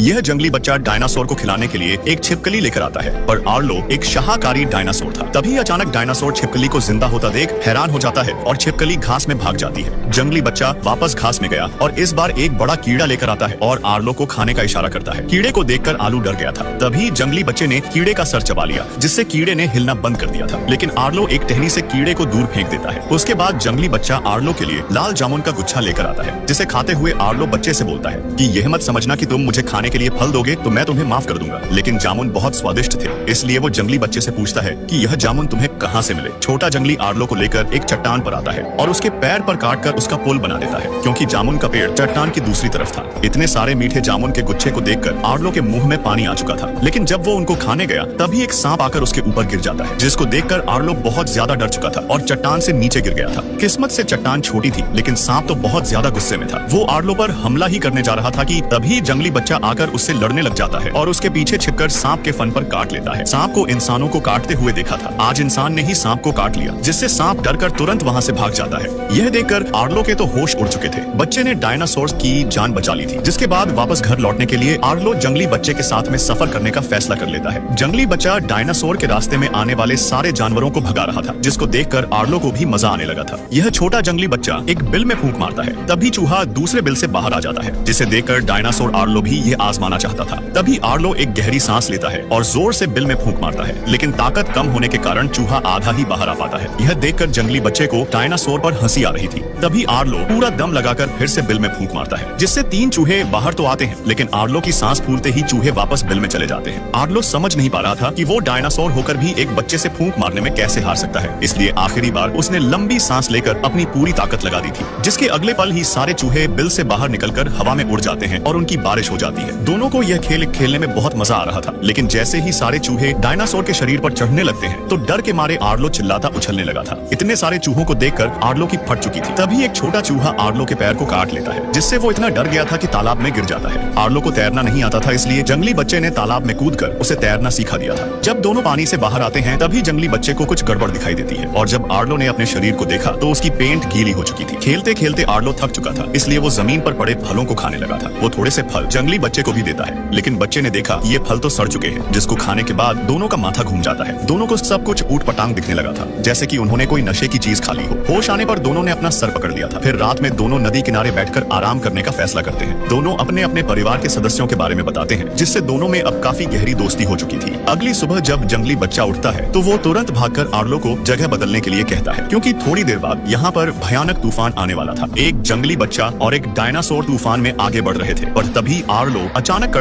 यह जंगली बच्चा डायनासोर को खिलाने के लिए एक छिपकली लेकर आता है, पर आर्लो एक शाकाहारी डायनासोर था। तभी अचानक डायनासोर छिपकली को जिंदा होता देख हैरान हो जाता है और छिपकली घास में भाग जाती है। जंगली बच्चा वापस घास में गया और इस बार एक बड़ा कीड़ा लेकर आता है और आर्लो को खाने का इशारा करता है। कीड़े को देखकर आलू डर गया था। तभी जंगली बच्चे ने कीड़े का सर चबा लिया, जिससे कीड़े ने हिलना बंद कर दिया था। लेकिन आर्लो एक टहनी से कीड़े को दूर फेंक देता है। उसके बाद जंगली बच्चा आर्लो के लिए लाल जामुन का गुच्छा लेकर आता है, जिसे खाते हुए आर्लो बच्चे से बोलता है कि यह मत समझना कि तुम मुझे खाने के लिए फल दोगे तो मैं तुम्हें माफ कर दूंगा। लेकिन जामुन बहुत स्वादिष्ट थे, इसलिए वो जंगली बच्चे से पूछता है कि यह जामुन तुम्हें कहाँ से मिले। छोटा जंगली आर्लो को लेकर एक चट्टान पर आता है और उसके पैर पर काटकर उसका पुल बना देता है, क्योंकि जामुन का पेड़ चट्टान की दूसरी तरफ था। इतने सारे मीठे जामुन के गुच्छे को देखकर आर्लो के मुंह में पानी आ चुका था। लेकिन जब वो उनको खाने गया तभी एक सांप आकर उसके ऊपर गिर जाता है, जिसको देखकर आर्लो बहुत ज्यादा डर चुका था और चट्टान से नीचे गिर गया था। किस्मत से चट्टान छोटी थी, लेकिन सांप तो बहुत ज्यादा गुस्से में था। वो आर्लो पर हमला ही करने जा रहा था कि तभी जंगली बच्चा आकर उससे लड़ने लग जाता है और उसके पीछे छिपकर सांप के फन पर काट लेता है। सांप को इंसानों को काटते हुए देखा था, आज इंसान ने ही सांप को काट लिया, जिससे सांप डरकर तुरंत वहाँ से भाग जाता है। यह देखकर आर्लो के तो होश उड़ चुके थे। बच्चे ने डायनासोर की जान बचा ली थी, जिसके बाद वापस घर लौटने के लिए आर्लो जंगली बच्चे के साथ में सफर करने का फैसला कर लेता है। जंगली बच्चा डायनासोर के रास्ते में आने वाले सारे जानवरों को भगा रहा था, जिसको देखकर आर्लो को भी मजा आने लगा था। यह छोटा जंगली बच्चा एक बिल में फूंक मारता है, तभी चूहा दूसरे बिल से बाहर आ जाता है, जिसे देखकर डायनासोर आर्लो भी यह आजमाना चाहता था। तभी आर्लो एक गहरी सांस लेता है और जोर से बिल में फूंक मारता है, लेकिन ताकत कम होने के कारण चूहा आधा ही बाहर आ पाता है। यह देखकर जंगली बच्चे को डायनासोर पर हंसी आ रही थी। तभी आर्लो पूरा दम लगाकर फिर से बिल में फूंक मारता है, जिससे 3 चूहे बाहर तो आते हैं, लेकिन आर्लो की सांस फूलते ही चूहे वापस बिल में चले जाते हैं। आर्लो समझ नहीं पा रहा था कि वो डायनासोर होकर भी एक बच्चे से फूंक मारने में कैसे हार सकता है, इसलिए आखिरी बार उसने लंबी सांस लेकर अपनी पूरी ताकत लगा दी थी, जिसके अगले पल ही सारे चूहे बिल से बाहर निकलकर हवा में उड़ जाते हैं और उनकी बारिश हो जाती है। दोनों को यह खेल खेलने में बहुत मजा आ रहा था, लेकिन जैसे ही सारे चूहे डायनासोर के शरीर पर चढ़ने लगते हैं तो डर के मारे आर्लो चिल्लाता उछलने लगा था। इतने सारे चूहों को देखकर आर्लो की फट चुकी थी। तभी एक छोटा चूहा आर्लो के पैर को काट लेता है, जिससे वो इतना डर गया था कि तालाब में गिर जाता है। आर्लो को तैरना नहीं आता था, इसलिए जंगली बच्चे ने तालाब में कूदकर उसे तैरना सिखा दिया था। जब दोनों पानी से बाहर आते हैं तभी जंगली बच्चे को कुछ गड़बड़ दिखाई देती है और जब आर्लो ने अपने शरीर को देखा तो उसकी पेंट गीली हो चुकी थी। खेलते खेलते आर्लो थक चुका था, इसलिए वो जमीन पर पड़े फलों को खाने लगा था। वो थोड़े से फल जंगली बच्चे को भी देता है, लेकिन बच्चे ने देखा ये फल तो सड़ चुके हैं, जिसको खाने के बाद दोनों का माथा घूम जाता है। दोनों को सब कुछ ऊट पटांग दिखने लगा था, जैसे कि उन्होंने कोई नशे की चीज खा ली हो। होश आने पर दोनों ने अपना सर पकड़ लिया था। फिर रात में दोनों नदी किनारे बैठकर आराम करने का फैसला करते हैं। दोनों अपने अपने परिवार के सदस्यों के बारे में बताते हैं, जिससे दोनों में अब काफी गहरी दोस्ती हो चुकी थी। अगली सुबह जब जंगली बच्चा उठता है तो वो तुरंत भागकर आर्लो को जगह बदलने के लिए कहता है, क्योंकि थोड़ी देर बाद यहाँ पर भयानक तूफान आने वाला था। एक जंगली बच्चा और एक डायनासोर तूफान में आगे बढ़ रहे थे, पर तभी आर्लो अचानक